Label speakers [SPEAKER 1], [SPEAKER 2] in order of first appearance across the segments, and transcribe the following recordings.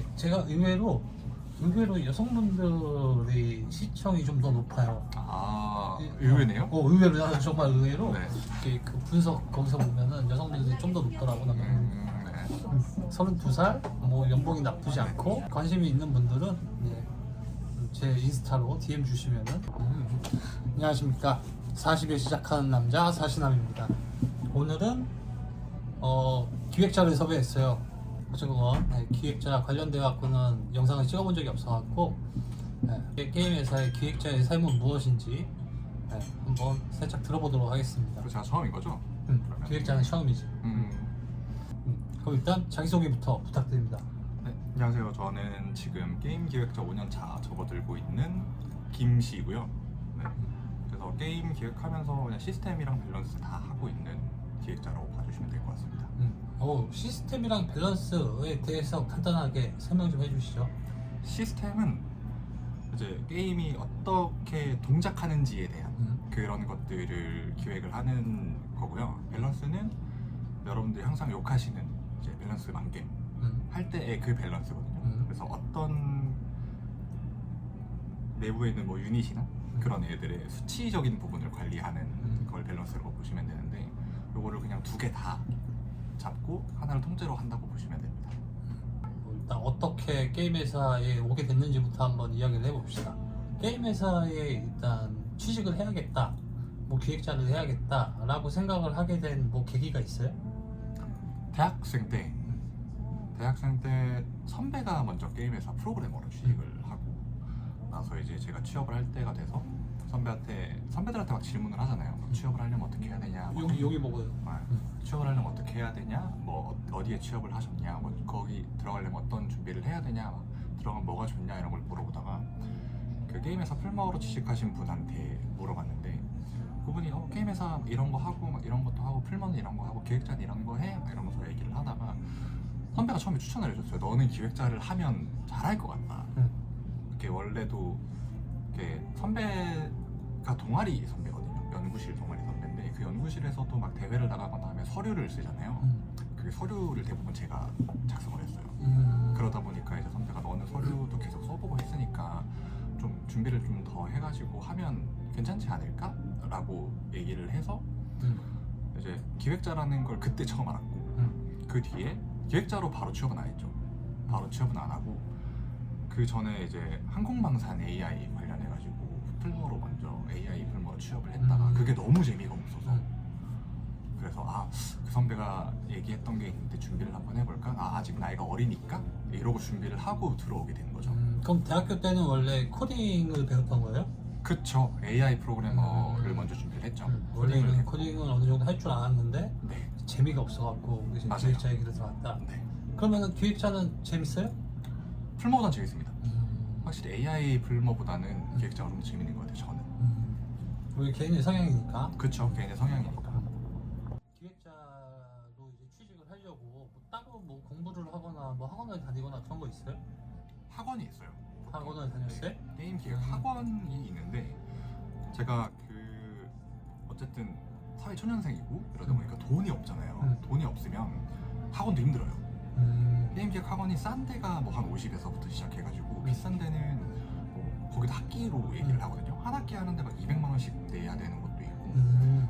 [SPEAKER 1] 이게 제가 의외로 여성분들의 시청이 좀 더 높아요.
[SPEAKER 2] 아, 의외네요?
[SPEAKER 1] 의외로 나는 정말 의외로
[SPEAKER 2] 네.
[SPEAKER 1] 이렇게 그 분석 거기서 보면은 여성분들이 좀 더 높더라고. 나
[SPEAKER 2] 네.
[SPEAKER 1] 32살 뭐 연봉이 나쁘지 않고 관심이 있는 분들은 제 인스타로 DM 주시면은 안녕하십니까 40에 시작하는 남자 사시남입니다. 오늘은 기획자를 섭외했어요. 어쨌건 기획자 관련돼 갖고는 영상을 찍어본 적이 없어갖고 게임 회사의 기획자의 삶은 무엇인지 한번 살짝 들어보도록 하겠습니다.
[SPEAKER 2] 제가 처음인 거죠?
[SPEAKER 1] 기획자는 처음이지. 그럼 일단 자기소개부터 부탁드립니다.
[SPEAKER 2] 네, 안녕하세요. 저는 지금 게임 기획자 5년차 접어들고 있는 김씨고요. 네. 그래서 게임 기획하면서 그냥 시스템이랑 밸런스 다 하고 있는 기획자라고 봐주시면 될 것 같습니다.
[SPEAKER 1] 시스템이랑 밸런스에 대해서 간단하게 설명 좀 해주시죠.
[SPEAKER 2] 시스템은 이제 게임이 어떻게 동작하는지에 대한 그런 것들을 기획을 하는 거고요. 밸런스는 여러분들이 항상 욕하시는 이제 밸런스 만겜 할 때의 그 밸런스거든요. 그래서 어떤 내부에 있는 뭐 유닛이나 그런 애들의 수치적인 부분을 관리하는 걸 밸런스라고 보시면 되는데, 요거를 그냥 두 개 다 잡고 하나를 통째로 한다고 보시면 됩니다.
[SPEAKER 1] 일단 어떻게 게임 회사에 오게 됐는지부터 한번 이야기를 해봅시다. 게임 회사에 일단 취직을 해야겠다, 뭐 기획자를 해야겠다라고 생각을 하게 된 뭐 계기가 있어요?
[SPEAKER 2] 대학생 때 선배가 먼저 게임 회사 프로그래머로 취직을 하고 나서 이제 제가 취업을 할 때가 돼서 선배들한테 막 질문을 하잖아요. 뭐 취업을 하려면 어떻게 해야 되냐,
[SPEAKER 1] 여기 먹어요.
[SPEAKER 2] 취업을 하려면 어떻게 해야 되냐, 뭐 어디에 취업을 하셨냐, 뭐 거기 들어가려면 어떤 준비를 해야 되냐, 막 들어가면 뭐가 좋냐 이런 걸 물어보다가 그 게임회사 풀머로 취직하신 분한테 물어봤는데, 그분이 게임회사 이런 거 하고 막 이런 것도 하고 풀머는 이런 거 하고 기획자는 이런 거 해? 막 이러면서 얘기를 하다가 선배가 처음에 추천을 해줬어요. 너는 기획자를 하면 잘할 것 같다. 이렇게 원래도 이렇게 선배가 동아리 선배거든요. 연구실 동아리 선배인데 그 연구실에서도 막 대회를 나가거나 하면 서류를 쓰잖아요. 그 서류를 대부분 제가 작성을 했어요. 그러다 보니까 이제 선배가 너는 서류도 계속 써보고 했으니까 좀 준비를 좀 더 해가지고 하면 괜찮지 않을까? 라고 얘기를 해서 이제 기획자라는 걸 그때 처음 알았고, 그 뒤에 기획자로 바로 취업은 안 했죠. 바로 취업은 안 하고 그 전에 이제 항공방산 AI 관련해가지고 풀머로 먼저 AI 풀머로 취업을 했다가 그게 너무 재미가 없어서 그래서 그 선배가 얘기했던 게 있는데 준비를 한번 해볼까? 아직 나이가 어리니까? 이러고 준비를 하고 들어오게 된 거죠.
[SPEAKER 1] 그럼 대학교 때는 원래 코딩을 배웠던 거예요?
[SPEAKER 2] 그쵸. AI 프로그래머를 먼저 준비를 했죠.
[SPEAKER 1] 원래는 코딩을 어느 정도 할 줄 알았는데
[SPEAKER 2] 네.
[SPEAKER 1] 재미가 없어갖고 그래서
[SPEAKER 2] 맞아요.
[SPEAKER 1] 기획자 얘기를 들어왔다.
[SPEAKER 2] 네.
[SPEAKER 1] 그러면 기획자는 재밌어요?
[SPEAKER 2] 풀머보다는 재밌습니다. 확실히 AI 풀머보다는 기획자가 좀 더 재밌는 것 같아요, 저는.
[SPEAKER 1] 우리 개인의 성향이니까.
[SPEAKER 2] 그쵸. 개인의 성향이니까.
[SPEAKER 1] 기획자로 이제 취직을 하려고 뭐 따로 뭐 공부를 하거나 뭐 학원을 다니거나 그런 거 있어요?
[SPEAKER 2] 학원이 있어요.
[SPEAKER 1] 학원을 다녔어요?
[SPEAKER 2] 게임 기획 학원이 있는데, 제가 어쨌든 사회 초년생이고 이러다 보니까 돈이 없잖아요. 돈이 없으면 학원도 힘들어요. 게임 기획 학원이 싼 데가 뭐 한 50에서부터 시작해가지고 비싼 데는 뭐 거기도 학기로 얘기를 하거든요. 한 학기 하는데 막 200만 원씩 내야 되는 것도 있고,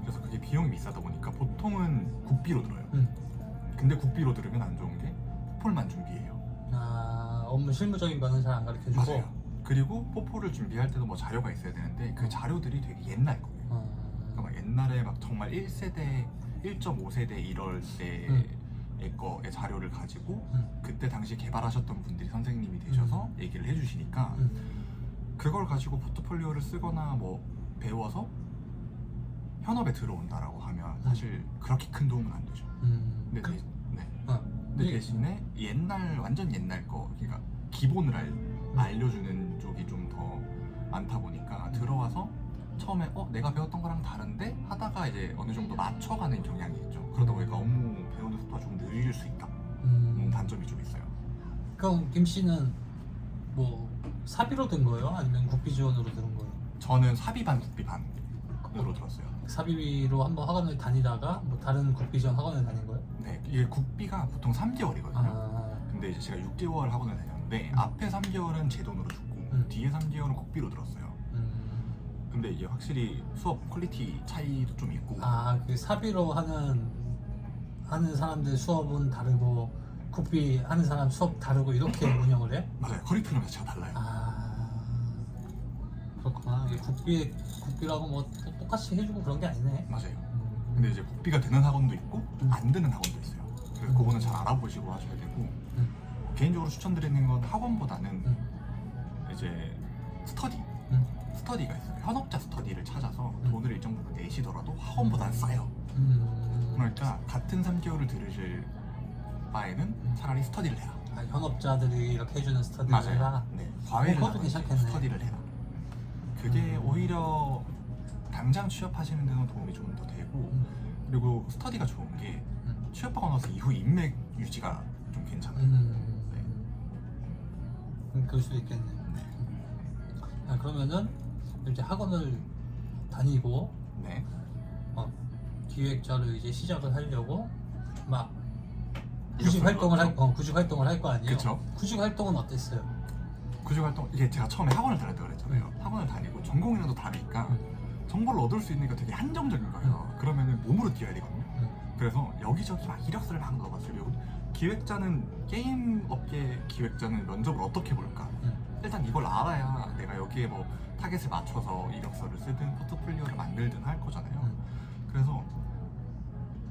[SPEAKER 2] 그래서 그게 비용이 비싸다 보니까 보통은 국비로 들어요. 근데 국비로 들으면 안 좋은 게 포폴만 준비해요.
[SPEAKER 1] 업무 실무적인 거는 잘 안 가르쳐주고.
[SPEAKER 2] 맞아요. 그리고 포폴을 준비할 때도 뭐 자료가 있어야 되는데 그 자료들이 되게 옛날 거예요. 그러니까 막 옛날에 막 정말 1세대, 1.5세대 이럴 때의 거의 자료를 가지고 그때 당시 개발하셨던 분들이 선생님이 되셔서 얘기를 해주시니까 그걸 가지고 포트폴리오를 쓰거나 뭐 배워서 현업에 들어온다라고 하면 사실 그렇게 큰 도움은 안 되죠. 근데 근데 대신에 완전 옛날 거, 그러니까 기본을 알려주는 쪽이 좀 더 많다 보니까 들어와서 처음에 내가 배웠던 거랑 다른데 하다가 이제 어느 정도 맞춰가는 경향이 있죠. 그러다 보니까 업무 배우는 속도가 좀 느릴 수 있다. 단점이 좀 있어요.
[SPEAKER 1] 그럼 김 씨는 뭐 사비로 든 거예요? 아니면 국비 지원으로 든 거예요?
[SPEAKER 2] 저는 사비 반 국비 반으로 들었어요.
[SPEAKER 1] 사비로 한번 학원을 다니다가 뭐 다른 국비 지원 학원을 다닌 거예요?
[SPEAKER 2] 네, 이게 국비가 보통 3개월이거든요. 근데 이제 제가 6개월 학원을 다녔는데 들었는데 앞에 3개월은 제 돈으로 줬고 뒤에 3개월은 국비로 들었어요. 근데 이게 확실히 수업 퀄리티 차이도 좀 있고
[SPEAKER 1] 그 사비로 하는 사람들 수업은 다르고 국비 하는 사람 수업 다르고 이렇게 운영을 해요?
[SPEAKER 2] 맞아요. 커리큘럼 자체가 달라요.
[SPEAKER 1] 그렇구나. 이게 국비라고 뭐 똑같이 해주고 그런 게 아니네.
[SPEAKER 2] 맞아요. 근데 이제 국비가 되는 학원도 있고 안 되는 학원도 있어요. 그래서 그거는 잘 알아보시고 하셔야 되고 개인적으로 추천드리는 건 학원보다는 이제 스터디가 있어요. 현업자 스터디를 찾아서 돈을 일정 부분 내시더라도 학원보다는 싸요. 그러니까 같은 3개월을 들으실 바에는 차라리 스터디를 해라.
[SPEAKER 1] 현업자들이 이렇게 해주는 스터디를 해라.
[SPEAKER 2] 네, 과외를
[SPEAKER 1] 그것도
[SPEAKER 2] 하든지
[SPEAKER 1] 괜찮겠네.
[SPEAKER 2] 스터디를 해라. 그게 오히려 당장 취업하시는 데는 도움이 좀 더 되고 그리고 스터디가 좋은 게 취업하고 나서 이후 인맥 유지가 좀 괜찮아요.
[SPEAKER 1] 그럴 수도 있겠네. 그러면은 이제 학원을 다니고
[SPEAKER 2] 네.
[SPEAKER 1] 기획자를 이제 시작을 하려고 막 구직
[SPEAKER 2] 이력서를
[SPEAKER 1] 활동을 할 거 아니에요?
[SPEAKER 2] 그쵸.
[SPEAKER 1] 구직 활동은 어땠어요?
[SPEAKER 2] 구직 활동 이게 제가 처음에 학원을 다녔다고 그랬잖아요. 학원을 다니고 전공이라도 다르니까 정보를 얻을 수 있는 게 되게 한정적인 거예요. 그러면은 몸으로 뛰어야 되거든요. 그래서 여기저기 막 이력서를 막 넣어봤어요. 기획자는 게임 업계 기획자는 면접을 어떻게 볼까? 일단 이걸 알아야 내가 여기에 뭐 타겟을 맞춰서 이력서를 쓰든 포트폴리오를 만들든 할 거잖아요. 그래서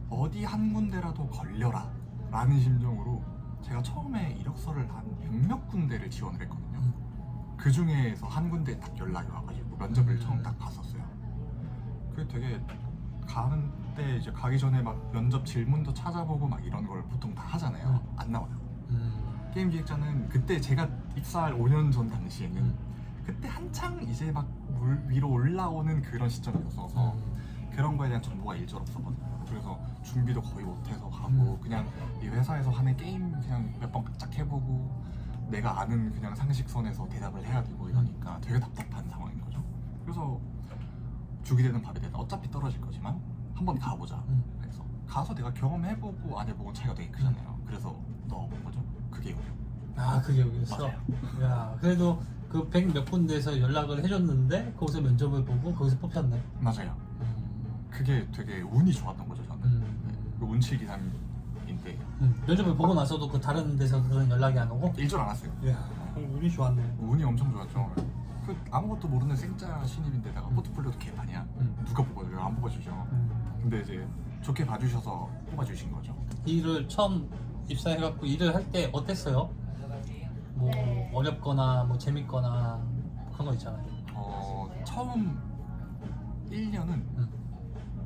[SPEAKER 2] 어디 한 군데라도 걸려라 라는 심정으로 제가 처음에 이력서를 한 100몇 군데를 지원을 했거든요. 그 중에서 한 군데 딱 연락이 와가지고 면접을 처음 딱 봤었어요. 그게 되게 가는데 이제 가기 전에 막 면접 질문도 찾아보고 막 이런 걸 보통 다 하잖아요. 안 나와요. 게임 기획자는 그때 제가 입사할 5년 전 당시에는 그때 한창 이제 막 위로 올라오는 그런 시점이었어서 그런 거에 대한 정보가 일절 없었거든요. 그래서 준비도 거의 못해서 가고 그냥 이 회사에서 하는 게임 그냥 몇 번 깍짝 해보고 내가 아는 그냥 상식선에서 대답을 해야 되고 이러니까 되게 답답한 상황인 거죠. 그래서 죽이 되든 밥이 되든 어차피 떨어질 거지만 한번 가보자. 그래서 가서 내가 경험해보고 안 해보고 차이가 되게 크잖아요. 그래서 넣어본 거죠. 그게 여기요.
[SPEAKER 1] 그게 여기였어?
[SPEAKER 2] 맞아요.
[SPEAKER 1] 야, 그래도 그 100 몇 군데에서 연락을 해줬는데 거기서 면접을 보고 거기서 뽑혔네.
[SPEAKER 2] 맞아요. 그게 되게 운이 좋았던 거죠 저는. 그 운칠 기삼인데
[SPEAKER 1] 면접을 보고 나서도 그 다른 데서는 연락이 안 오고?
[SPEAKER 2] 일절 안 왔어요.
[SPEAKER 1] 야, 운이 좋았네.
[SPEAKER 2] 운이 엄청 좋았죠. 그 아무것도 모르는 생짜 신입인데다가 포트폴리오도 개판이야. 누가 뽑아줘요? 안 뽑아주죠. 근데 이제 좋게 봐주셔서 뽑아주신 거죠.
[SPEAKER 1] 일을 처음 입사해갖고 일을 할 때 어땠어요? 뭐 어렵거나 뭐 재밌거나 그런 거 있잖아요.
[SPEAKER 2] 처음 1년은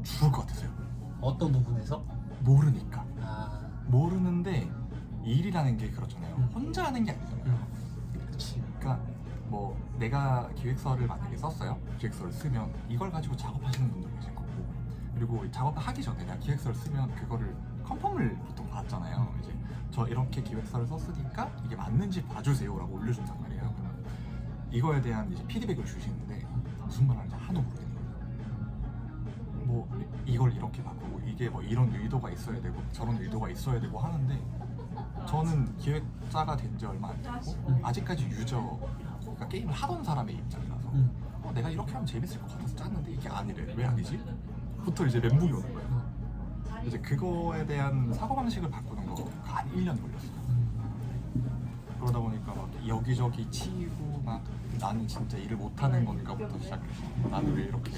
[SPEAKER 2] 죽을 것 같았어요.
[SPEAKER 1] 어떤 부분에서?
[SPEAKER 2] 모르니까. 모르는데 일이라는 게 그렇잖아요. 혼자 하는 게 아니잖아요.
[SPEAKER 1] 그치.
[SPEAKER 2] 그러니까 뭐 내가 기획서를 만약에 썼어요. 기획서를 쓰면 이걸 가지고 작업하시는 분들 계실 거고 그리고 작업하기 전에 내가 기획서를 쓰면 그거를 컨펌을 보통 받잖아요. 이제 저 이렇게 기획서를 썼으니까 이게 맞는지 봐주세요 라고 올려준단 말이에요. 그러면 이거에 대한 이제 피드백을 주시는데 무슨 말 하는지 하나도 모르겠는 거예요. 뭐 이걸 이렇게 바꾸고 이게 뭐 이런 의도가 있어야 되고 저런 의도가 있어야 되고 하는데 저는 기획자가 된 지 얼마 안 됐고 아직까지 유저 그러니까 게임을 하던 사람의 입장이라서 내가 이렇게 하면 재밌을 것 같아서 짰는데 이게 아니래. 왜 아니지? 부터 이제 멘붕이 오는 거예요. 이제 그거에 대한 사고방식을 바꾸는 거 한 1년 걸렸어요. 그러다 보니까 막 여기저기 치이고 막 나는 진짜 일을 못하는 건가부터 시작해서 나는 왜 이렇게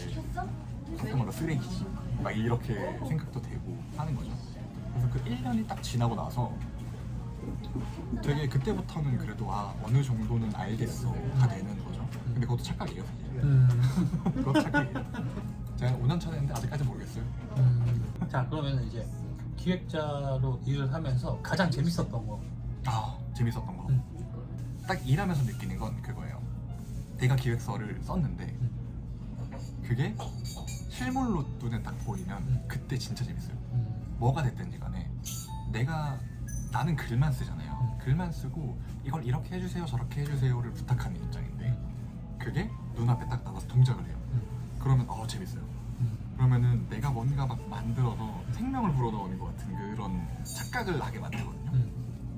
[SPEAKER 2] 가끔 말로 쓰레기지 막 이렇게 생각도 되고 하는 거죠. 그래서 그 1년이 딱 지나고 나서 되게 그때부터는 그래도 어느 정도는 알겠어가 되는 거죠. 근데 그것도 착각이에요 사실. 그것도 착각이에요. 제가 5년 차 됐는데 아직까지 모르겠어요.
[SPEAKER 1] 자, 그러면 이제 기획자로 일을 하면서 가장 재밌었던 거.
[SPEAKER 2] 재밌었던 거. 딱 일하면서 느끼는 건 그거예요. 내가 기획서를 썼는데 그게 실물로 눈에 딱 보이면 그때 진짜 재밌어요. 뭐가 됐든지 간에 나는 글만 쓰잖아요. 글만 쓰고 이걸 이렇게 해주세요 저렇게 해주세요를 부탁하는 입장인데 그게 눈앞에 딱 나와서 동작을 해요. 그러면 재밌어요. 그러면은 내가 뭔가 막 만들어서 생명을 불어넣는 것 같은 그런 착각을 나게 만들거든요.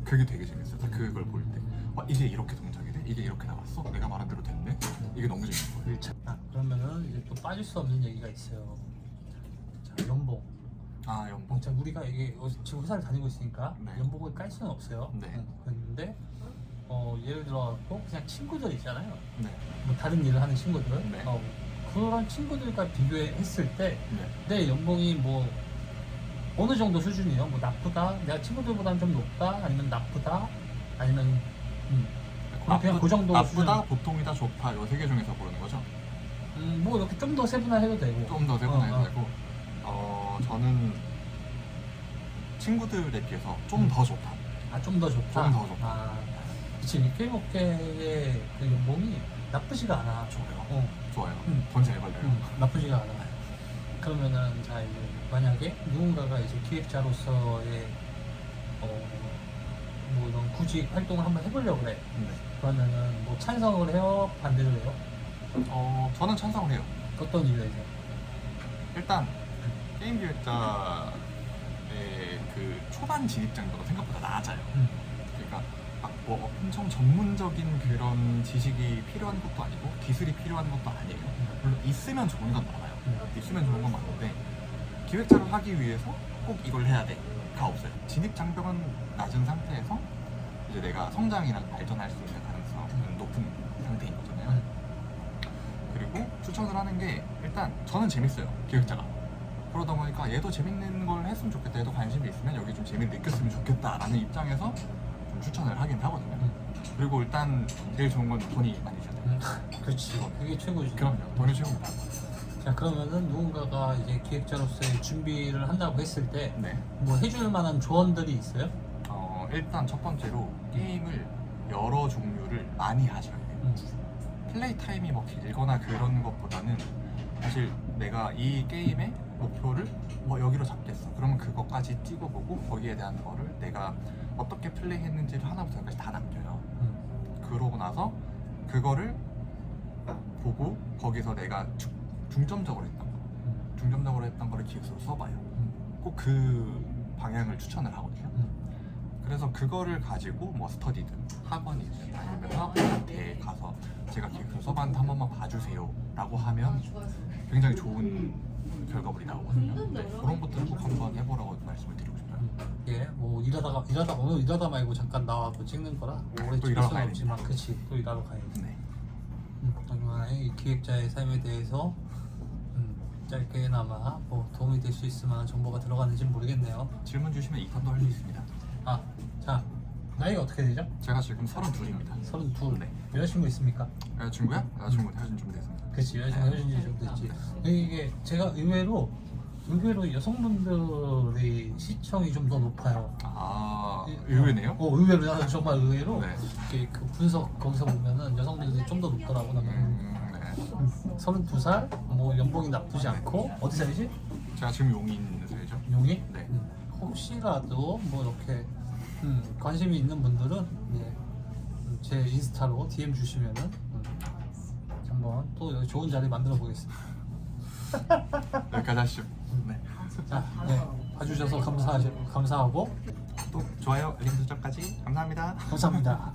[SPEAKER 2] 그게 되게 재밌어요. 그걸 볼 때 이게 이렇게 동작이 돼? 이게 이렇게 나왔어? 내가 말한 대로 됐네? 이게 너무 재밌는 거예요.
[SPEAKER 1] 1차. 그러면은 이제 또 빠질 수 없는 얘기가 있어요. 자, 연봉.
[SPEAKER 2] 아 연봉.
[SPEAKER 1] 자, 우리가 이게 지금 회사를 다니고 있으니까
[SPEAKER 2] 네.
[SPEAKER 1] 연봉을 깔 수는 없어요.
[SPEAKER 2] 네.
[SPEAKER 1] 그런데 예를 들어 그냥 친구들 있잖아요.
[SPEAKER 2] 네.
[SPEAKER 1] 뭐 다른 일을 하는 친구들.
[SPEAKER 2] 네.
[SPEAKER 1] 그런 친구들과 비교했을 때
[SPEAKER 2] 네.
[SPEAKER 1] 내 연봉이 뭐 어느 정도 수준이에요? 뭐 나쁘다? 내가 친구들보다는 좀 높다? 아니면 나쁘다? 아니면 그냥 그 정도
[SPEAKER 2] 나쁘다, 보통이다, 좋다 요 세 개 중에서 고르는 거죠?
[SPEAKER 1] 뭐 이렇게 좀 더 세분화해도 되고.
[SPEAKER 2] 좀 더 세분화해도 되고 저는 친구들에 비해서 좀 더 좋다.
[SPEAKER 1] 좀 더 좋다.
[SPEAKER 2] 좀 더 좋다.
[SPEAKER 1] 그치. 게임업계의 그 연봉이 나쁘지가 않아.
[SPEAKER 2] 좋아요. 좋아요. 돈 잘 벌려요.
[SPEAKER 1] 나쁘지가 않아. 그러면은 자 이제 만약에 누군가가 이제 기획자로서의 뭐 이런 구직 활동을 한번 해보려고 그래.
[SPEAKER 2] 네.
[SPEAKER 1] 그러면은 뭐 찬성을 해요? 반대를 해요?
[SPEAKER 2] 저는 찬성을 해요.
[SPEAKER 1] 어떤 이유에서?
[SPEAKER 2] 일단 게임 기획자의 그 초반 진입 장벽은 생각보다 낮아요. 그러니까 뭐 엄청 전문적인 그런 지식이 필요한 것도 아니고 기술이 필요한 것도 아니에요. 물론 있으면 좋은 건 많아요. 있으면 좋은 건 많은데 기획자를 하기 위해서 꼭 이걸 해야 돼가 없어요. 진입 장벽은 낮은 상태에서 이제 내가 성장이나 발전할 수 있는 가능성은 높은 상태인 거잖아요. 그리고 추천을 하는 게 일단 저는 재밌어요. 기획자가 그러다 보니까 얘도 재밌는 걸 했으면 좋겠다, 얘도 관심이 있으면 여기 좀 재미를 느꼈으면 좋겠다라는 입장에서 좀 추천을 하긴 하거든요. 그리고 일단 제일 좋은 건 돈이 많이 줘야 돼요.
[SPEAKER 1] 그렇지. 그게 최고지.
[SPEAKER 2] 그럼요. 돈이 최고입니다.
[SPEAKER 1] 자, 그러면은 누군가가 이제 기획자로서의 준비를 한다고 했을 때 뭐
[SPEAKER 2] 네.
[SPEAKER 1] 해줄 만한 조언들이 있어요?
[SPEAKER 2] 일단 첫 번째로 게임을 여러 종류를 많이 하셔야 돼요. 플레이 타임이 뭐 길거나 그런 것보다는 사실 내가 이 게임의 목표를 뭐 여기로 잡겠어. 그러면 그것까지 찍어보고 거기에 대한 거를 내가 어떻게 플레이했는지를 하나부터 열까지 다 남겨요. 그러고 나서 그거를 보고 거기서 내가 중점적으로 했던 거, 중점적으로 했던 거를 기획서로 써봐요. 꼭 그 방향을 추천을 하거든요. 그래서 그거를 가지고 뭐 스터디든 학원이든 아니면 학원한테 가서 제가 기획서 써봤는데 한 번만 봐주세요 라고 하면 굉장히 좋은 결과물이 나오거든요. 네, 그런 것들을 꼭 한번 해보라고 말씀을 드리고 싶어요.
[SPEAKER 1] 예, 뭐 일하다 말고 잠깐 나와서 찍는 거라 오래
[SPEAKER 2] 또
[SPEAKER 1] 찍을
[SPEAKER 2] 일하러
[SPEAKER 1] 수는
[SPEAKER 2] 가야
[SPEAKER 1] 없지만, 그치, 또 일하러 가야지.
[SPEAKER 2] 네.
[SPEAKER 1] 이 기획자의 삶에 대해서 짧게나마 뭐 도움이 될 수 있을 만한 정보가 들어갔는지는 모르겠네요.
[SPEAKER 2] 질문 주시면 2탄도 할 수 있습니다.
[SPEAKER 1] 자, 나이가 어떻게 되죠?
[SPEAKER 2] 제가 지금 32입니다.
[SPEAKER 1] 32.
[SPEAKER 2] 네.
[SPEAKER 1] 여자친구 있습니까?
[SPEAKER 2] 여자친구야? 여자친구 헤어진 좀 됐습니다.
[SPEAKER 1] 그치, 여자친구 헤어진 지 좀 됐지. 이게 제가 의외로 여성분들의 시청이 좀 더 높아요.
[SPEAKER 2] 의외네요?
[SPEAKER 1] 의외로, 나는 정말 의외로
[SPEAKER 2] 네.
[SPEAKER 1] 이렇게 그 분석 거기서 보면은 여성분들이 좀 더 높더라고. 나는
[SPEAKER 2] 네.
[SPEAKER 1] 32살, 뭐 연봉이 나쁘지 않고. 어디 살지?
[SPEAKER 2] 제가 지금 용인 살죠.
[SPEAKER 1] 용이?
[SPEAKER 2] 네.
[SPEAKER 1] 혹시라도 뭐 이렇게 관심이 있는 분들은 제 인스타로 DM 주시면은 한번 또 여기 좋은 자리 만들어 보겠습니다.
[SPEAKER 2] 여기까지 하시죠. 네.
[SPEAKER 1] 자, 봐주셔서 감사하고
[SPEAKER 2] 또 좋아요, 알림 설정까지 감사합니다.
[SPEAKER 1] 감사합니다.